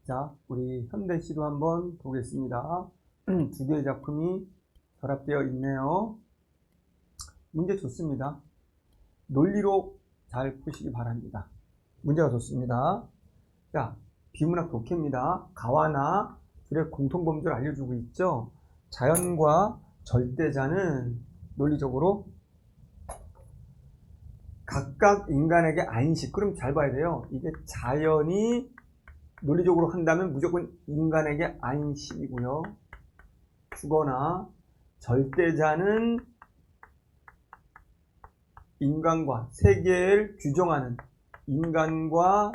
자, 우리 현대시도 한번 보겠습니다. 두 개의 작품이 결합되어 있네요. 문제 좋습니다. 논리로 잘 푸시기 바랍니다. 문제가 좋습니다. 자, 비문학 독해입니다. 가와 나 둘의 공통범주를 알려주고 있죠. 자연과 절대자는 논리적으로 각각 인간에게 안식. 그럼 잘 봐야 돼요. 이게 자연이 논리적으로 한다면 무조건 인간에게 안식이고요. 주거나 절대자는 인간과 세계를 규정하는, 인간과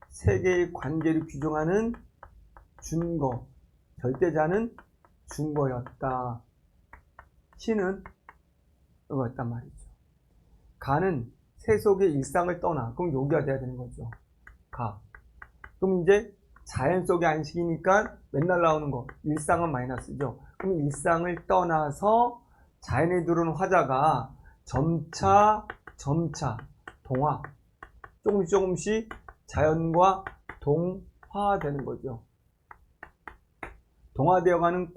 세계의 관계를 규정하는 준거, 절대자는 준거였다. 시는 이거였단 말이죠. 가는 세속의 일상을 떠나. 그럼 여기가 돼야 되는 거죠. 가. 그럼 이제 자연 속의 안식이니까 맨날 나오는 거 일상은 마이너스죠. 그럼 일상을 떠나서 자연에 들어오는 화자가 점차 동화, 조금씩 자연과 동화되는 거죠. 동화되어가는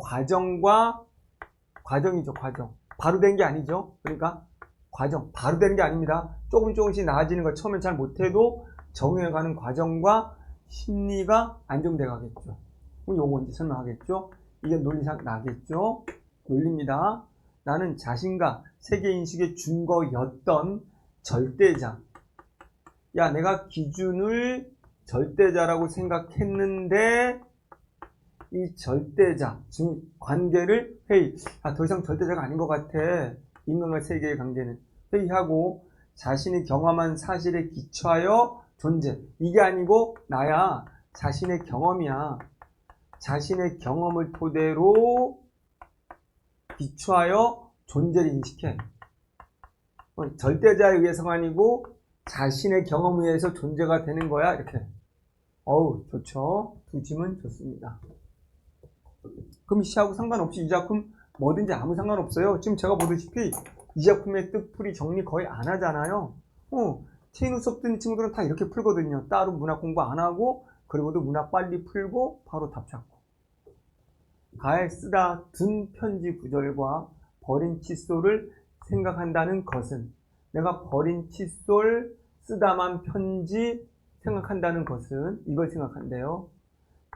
과정이죠. 과정. 바로 된 게 아니죠. 그러니까 과정, 바로 되는 게 아닙니다. 조금씩 나아지는 거 처음엔 잘 못해도 적응해가는 과정과 심리가 안정돼 가겠죠. 그럼 요거 이제 설명하겠죠. 이게 논리상 나겠죠. 논리입니다. 나는 자신과 세계인식의 준거였던 절대자. 야, 내가 기준을 절대자라고 생각했는데 이 절대자, 즉 관계를 더 이상 절대자가 아닌 것 같아. 인간과 세계의 관계는 회의하고 자신이 경험한 사실에 기초하여 존재. 이게 아니고 나야. 자신의 경험이야. 자신의 경험을 토대로 기초하여 존재를 인식해. 절대자에 의해서가 아니고 자신의 경험에 의해서 존재가 되는 거야. 이렇게. 어우, 좋죠. 두 짐은 좋습니다. 그럼 시하고 상관없이 이 작품 뭐든지 아무 상관없어요. 지금 제가 보다시피 이 작품의 뜻풀이 정리 거의 안 하잖아요. 체인우 수업 듣는 친구들은 다 이렇게 풀거든요. 따로 문학 공부 안 하고, 그리고도 문학 빨리 풀고 바로 답 찾고. 가에 쓰다 든 편지 구절과 버린 칫솔을 생각한다는 것은, 내가 버린 칫솔, 쓰다만 편지 생각한다는 것은 이걸 생각한대요.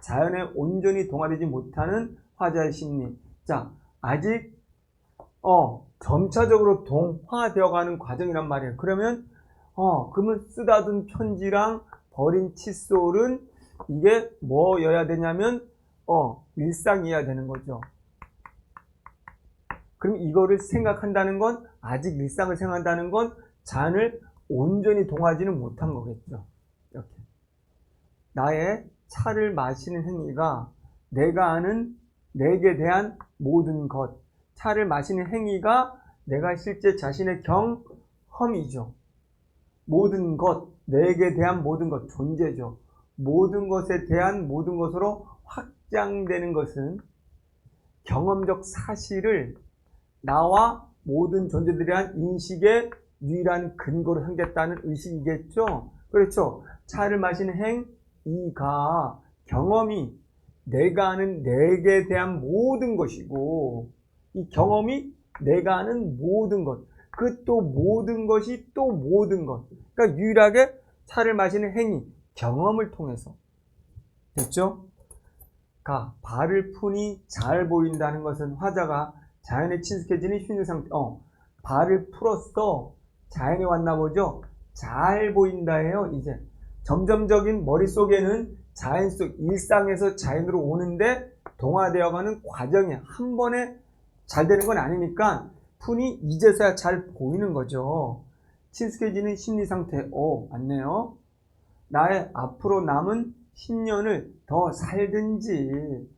자연에 온전히 동화되지 못하는 화자의 심리. 자, 아직 점차적으로 동화되어가는 과정이란 말이에요. 그러면 쓰다둔 편지랑 버린 칫솔은 이게 뭐여야 되냐면 일상이어야 되는 거죠. 그럼 이거를 생각한다는 건, 아직 일상을 생각한다는 건 자연을 온전히 동화하지는 못한 거겠죠. 이렇게. 나의 차를 마시는 행위가 내가 아는 내게 대한 모든 것. 차를 마시는 행위가 내가 실제 자신의 경험이죠. 모든 것, 내게 대한 모든 것, 존재죠. 모든 것에 대한 모든 것으로 확장되는 것은 경험적 사실을 나와 모든 존재들에 대한 인식의 유일한 근거로 삼겠다는 의식이겠죠. 그렇죠. 차를 마시는 행위가 경험이 내가 아는 내게 대한 모든 것이고, 이 경험이 내가 아는 모든 것, 그 또 모든 것이 또 모든 것. 그러니까 유일하게 차를 마시는 행위, 경험을 통해서. 됐죠? 발을 푸니 잘 보인다는 것은 화자가 자연에 친숙해지는 휴닝 상태. 발을 풀었어. 자연에 왔나 보죠? 잘 보인다예요, 이제. 점점적인 머릿속에는 자연 속, 일상에서 자연으로 오는데 동화되어가는 과정이 한 번에 잘 되는 건 아니니까 푼이 이제서야 잘 보이는 거죠. 친숙해지는 심리 상태. 맞네요. 나의 앞으로 남은 10년을 더 살든지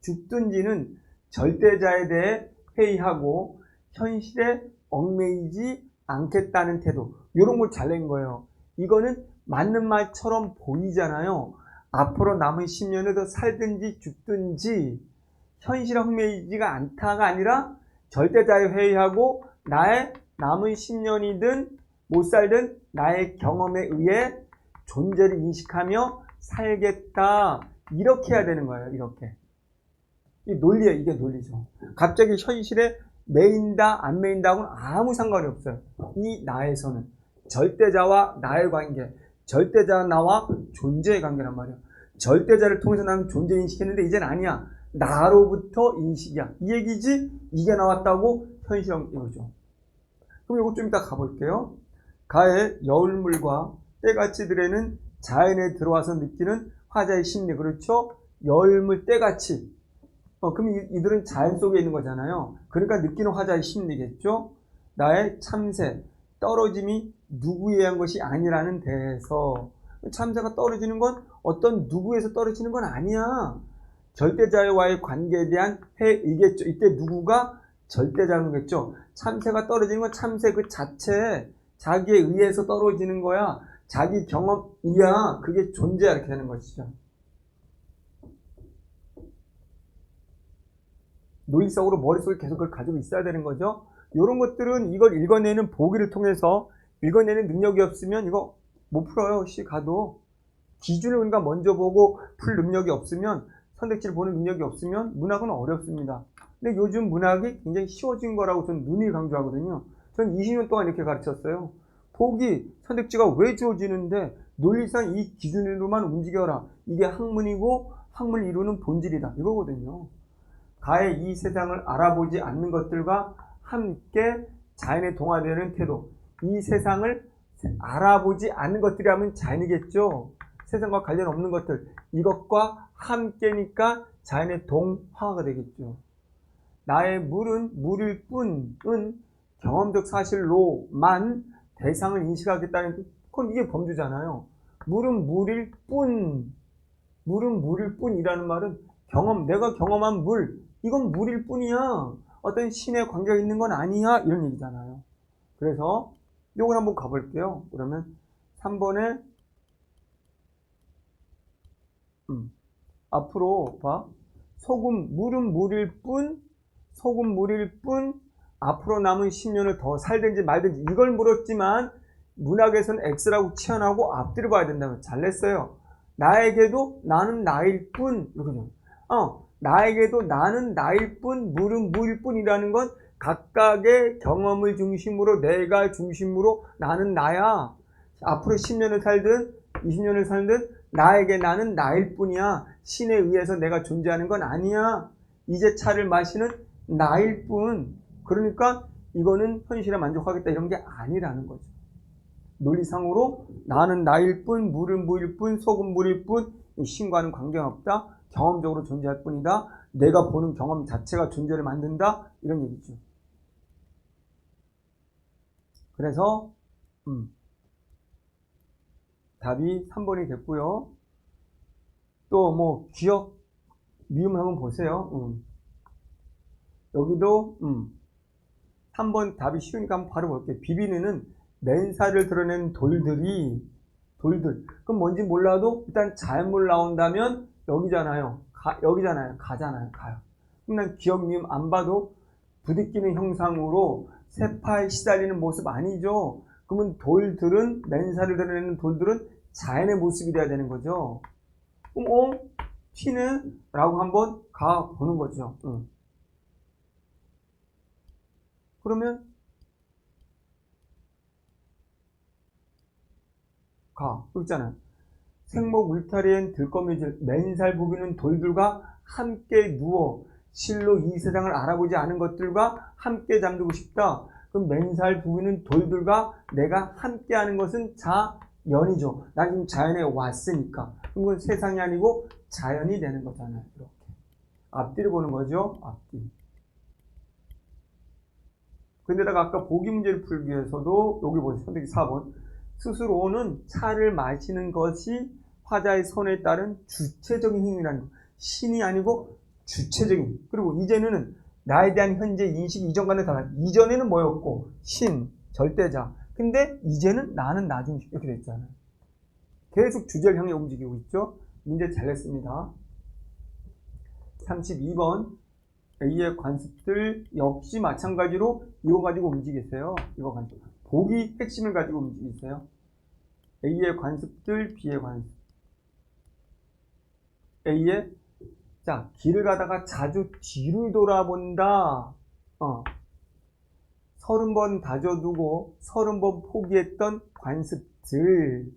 죽든지는 절대자에 대해 회의하고 현실에 얽매이지 않겠다는 태도. 이런 걸 잘 낸 거예요. 이거는 맞는 말처럼 보이잖아요. 앞으로 남은 10년을 더 살든지 죽든지 현실에 얽매이지가 않다가 아니라 절대자에 회의하고 나의 남은 10년이든 못 살든 나의 경험에 의해 존재를 인식하며 살겠다. 이렇게 해야 되는 거예요. 이렇게. 이 논리예요. 이게 논리죠. 갑자기 현실에 매인다, 안 매인다하고는 아무 상관이 없어요. 이 나에서는. 절대자와 나의 관계. 절대자와 나와 존재의 관계란 말이에요. 절대자를 통해서 나는 존재 인식했는데 이젠 아니야. 나로부터 인식이야. 이 얘기지? 이게 나왔다고 현실은 이거죠. 그럼 이거 좀 이따 가볼게요. 가의 여울물과 때같이들에는 자연에 들어와서 느끼는 화자의 심리. 그렇죠? 여울물, 때같이. 그럼 이들은 자연 속에 있는 거잖아요. 그러니까 느끼는 화자의 심리겠죠? 나의 참새, 떨어짐이 누구에 의한 것이 아니라는 데에서 참새가 떨어지는 건 어떤 누구에서 떨어지는 건 아니야. 절대자와의 관계에 대한 해이겠죠. 이때 누구가 절대자는 거겠죠. 참새가 떨어지는 건 참새 그 자체, 자기에 의해서 떨어지는 거야. 자기 경험이야. 그게 존재야. 이렇게 되는 것이죠. 논리적으로 머릿속에 계속 그걸 가지고 있어야 되는 거죠. 이런 것들은 이걸 읽어내는 보기를 통해서 읽어내는 능력이 없으면 이거 못 풀어요. 시 가도. 기준을 우리가 먼저 보고 풀 능력이 없으면, 선택지를 보는 능력이 없으면 문학은 어렵습니다. 근데 요즘 문학이 굉장히 쉬워진 거라고 저는 누누이 강조하거든요. 전 20년 동안 이렇게 가르쳤어요. 보기, 선택지가 왜 주어지는데 논리상 이 기준으로만 움직여라. 이게 학문이고 학문을 이루는 본질이다. 이거거든요. 가의 이 세상을 알아보지 않는 것들과 함께 자연에 동화되는 태도. 이 세상을 알아보지 않는 것들이 하면 자연이겠죠. 세상과 관련 없는 것들. 이것과 함께니까 자연의 동화가 되겠죠. 나의 물은 물일 뿐은 경험적 사실로만 대상을 인식하겠다는 뜻. 그건 이게 범주잖아요. 물은 물일 뿐. 물은 물일 뿐이라는 말은 내가 경험한 물. 이건 물일 뿐이야. 어떤 신의 관계가 있는 건 아니야. 이런 얘기잖아요. 그래서 이걸 한번 가볼게요. 그러면 3번에 앞으로 봐. 물은 물일 뿐, 앞으로 남은 10년을 더 살든지 말든지 이걸 물었지만 문학에서는 X라고 치환하고 앞뒤로 봐야 된다면 잘냈어요. 나에게도 나는 나일 뿐. 이러거든요. 나에게도 나는 나일 뿐, 물은 물일 뿐이라는 건 각각의 경험을 중심으로, 내가 중심으로 나는 나야. 앞으로 10년을 살든 20년을 살든 나에게 나는 나일 뿐이야. 신에 의해서 내가 존재하는 건 아니야. 이제 차를 마시는 나일 뿐. 그러니까 이거는 현실에 만족하겠다 이런 게 아니라는 거죠. 논리상으로 나는 나일 뿐, 물은 물일 뿐, 속은 물일 뿐, 신과는 관계가 없다. 경험적으로 존재할 뿐이다. 내가 보는 경험 자체가 존재를 만든다. 이런 얘기죠. 그래서 답이 3번이 됐고요. 또 뭐 기억 미음을 한번 보세요. 여기도 3번 답이 쉬우니까 한번 바로 볼게요. 비비는은 맨살을 드러낸 돌들. 그럼 뭔지 몰라도 일단 잘못 나온다면 여기잖아요. 가잖아요. 가요. 그럼 난 기억 미음 안 봐도 부딪히는 형상으로 세파에 시달리는 모습 아니죠. 그러면 맨살을 드러내는 돌들은 자연의 모습이 돼야 되는 거죠. 그럼 튀는? 라고 한번 가보는 거죠. 그러면 여기 있잖아요. 생목 울타리엔 들거미질 맨살 부비는 돌들과 함께 누워 실로 이 세상을 알아보지 않은 것들과 함께 잠들고 싶다. 그럼 맨살 부비는 돌들과 내가 함께 하는 것은 자연이죠. 난 지금 자연에 왔으니까. 그건 세상이 아니고 자연이 되는 거잖아요. 이렇게. 앞뒤를 보는 거죠. 앞뒤. 근데다가 아까 보기 문제를 풀기 위해서도 여기 보세요. 선택지 4번. 스스로는 차를 마시는 것이 화자의 선에 따른 주체적인 행위라는 거. 신이 아니고 주체적인. 그리고 이제는 나에 대한 현재 인식 이전과는 달라. 이전에는 뭐였고 신, 절대자. 근데 이제는 나는 나 중심 이렇게 됐잖아요. 계속 주제를 향해 움직이고 있죠. 문제 잘 냈습니다. 32번 A의 관습들 역시 마찬가지로 이거 가지고 움직이세요. 이거 가지고. 보기 핵심을 가지고 움직이세요. A의 관습들, B의 관습. A에 자, 길을 가다가 자주 뒤를 돌아본다. 30번 다져두고 30번 포기했던 관습들.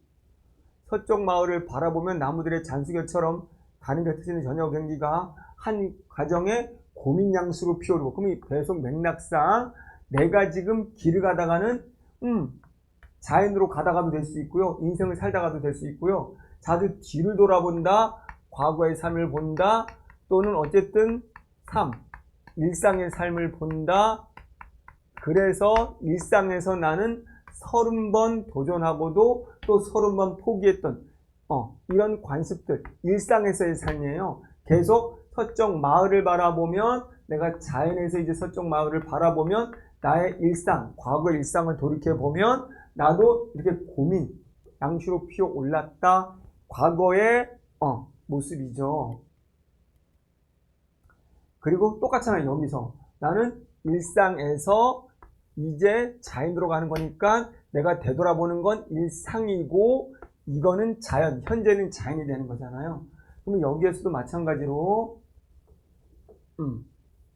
서쪽 마을을 바라보면 나무들의 잔수결처럼 다른 뱉어지는 저녁 경기가 한 가정의 고민양수로 피어오르고, 그럼 이 배속 맥락상 내가 지금 길을 가다가는 자연으로 가다가도 될 수 있고요, 인생을 살다가도 될 수 있고요, 자주 뒤를 돌아본다, 과거의 삶을 본다, 또는 어쨌든 일상의 삶을 본다. 그래서 일상에서 나는 30번 도전하고도 또 30번 포기했던 이런 관습들, 일상에서의 삶이에요. 계속 서쪽 마을을 바라보면, 내가 자연에서 이제 서쪽 마을을 바라보면 나의 일상, 과거의 일상을 돌이켜보면 나도 이렇게 고민, 양수로 피어 올랐다. 과거의 모습이죠. 그리고 똑같잖아요. 여기서 나는 일상에서 이제 자연으로 가는 거니까 내가 되돌아보는 건 일상이고, 이거는 자연, 현재는 자연이 되는 거잖아요. 그러면 여기에서도 마찬가지로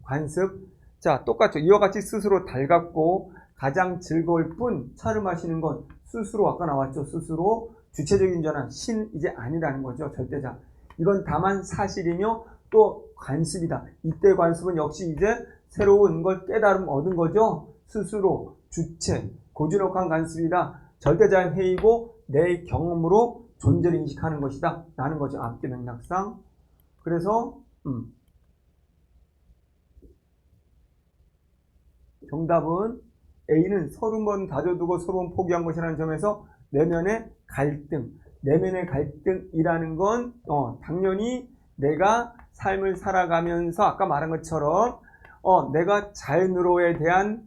관습, 자 똑같죠. 이와 같이 스스로 달갑고 가장 즐거울 뿐, 차를 마시는 건 스스로, 아까 나왔죠. 스스로 주체적인 전환, 신 이제 아니라는 거죠. 절대자. 이건 다만 사실이며 또 관습이다. 이때 관습은 역시 이제 새로운 걸 깨달음 얻은 거죠. 스스로, 주체, 고즈넉한 관습이다. 절대자의 회의고 내 경험으로 존재를 인식하는 것이다 라는 거죠. 앞뒤 맥락상. 그래서 정답은 A는 30번 다져두고 30번 포기한 것이라는 점에서 내면의 갈등이라는 건 당연히 내가 삶을 살아가면서 아까 말한 것처럼 내가 자연으로에 대한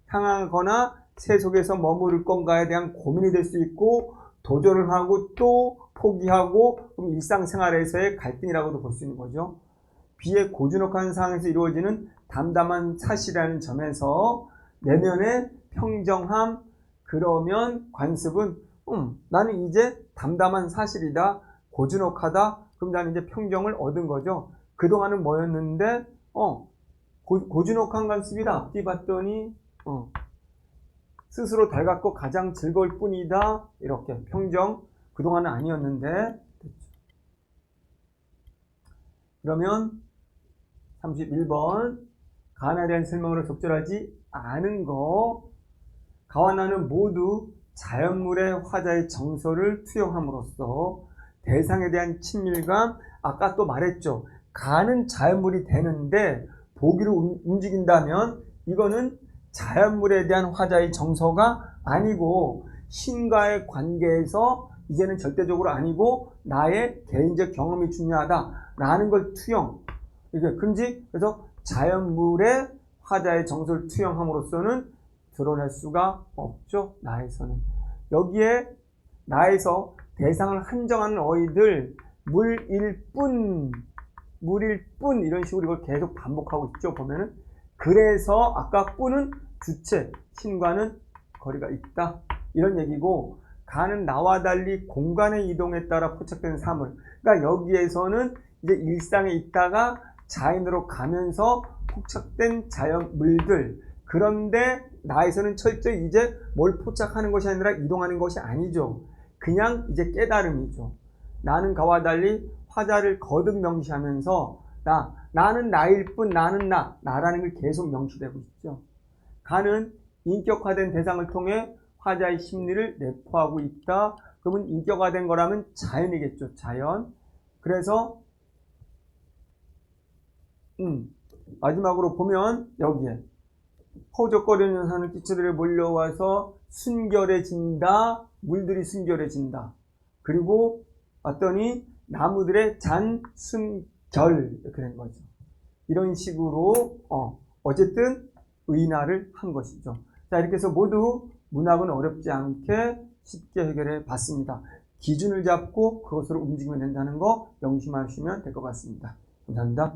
향하거나 새 속에서 머무를 건가에 대한 고민이 될 수 있고, 도전을 하고 또 포기하고, 그럼 일상생활에서의 갈등이라고도 볼 수 있는 거죠. B의 고즈넉한 상황에서 이루어지는 담담한 사실이라는 점에서 내면의 평정함, 그러면 관습은 나는 이제 담담한 사실이다, 고즈넉하다, 그럼 나는 이제 평정을 얻은 거죠. 그동안은 뭐였는데 고즈넉한 관습이다. 앞뒤 봤더니 스스로 달갑고 가장 즐거울 뿐이다. 이렇게 평정, 그동안은 아니었는데 됐죠. 그러면 31번 가나에 대한 설명으로 적절하지 않은 거. 가와 나는 모두 자연물의 화자의 정서를 투영함으로써 대상에 대한 친밀감, 아까 또 말했죠. 가는 자연물이 되는데 보기로 움직인다면 이거는 자연물에 대한 화자의 정서가 아니고 신과의 관계에서 이제는 절대적으로 아니고 나의 개인적 경험이 중요하다라는 걸 투영. 그래서 자연물의 화자의 정서를 투영함으로써는 드러낼 수가 없죠. 나에서는. 여기에 나에서 대상을 한정하는 어휘들, 물일 뿐 이런 식으로 이걸 계속 반복하고 있죠. 보면은. 그래서 아까 뿐은 주체, 신과는 거리가 있다. 이런 얘기고, 가는 나와 달리 공간의 이동에 따라 포착되는 사물. 그러니까 여기에서는 이제 일상에 있다가 자연으로 가면서 포착된 자연물들. 그런데 나에서는 철저히 이제 뭘 포착하는 것이 아니라 이동하는 것이 아니죠. 그냥 이제 깨달음이죠. 나는 가와 달리 화자를 거듭 명시하면서 나는 나일 뿐, 나는 나라는 걸 계속 명시되고 있죠. 가는 인격화된 대상을 통해 화자의 심리를 내포하고 있다. 그러면 인격화된 거라면 자연이겠죠. 자연. 그래서 마지막으로 보면 여기에 허우적거리는 하는 기체들이 몰려와서 순결해진다. 물들이 순결해진다. 그리고 왔더니 나무들의 잔순결 이렇게 된 거죠. 이런 식으로 어쨌든 의인화를 한 것이죠. 자, 이렇게 해서 모두 문학은 어렵지 않게 쉽게 해결해 봤습니다. 기준을 잡고 그것으로 움직이면 된다는 거 명심하시면 될 것 같습니다. 감사합니다.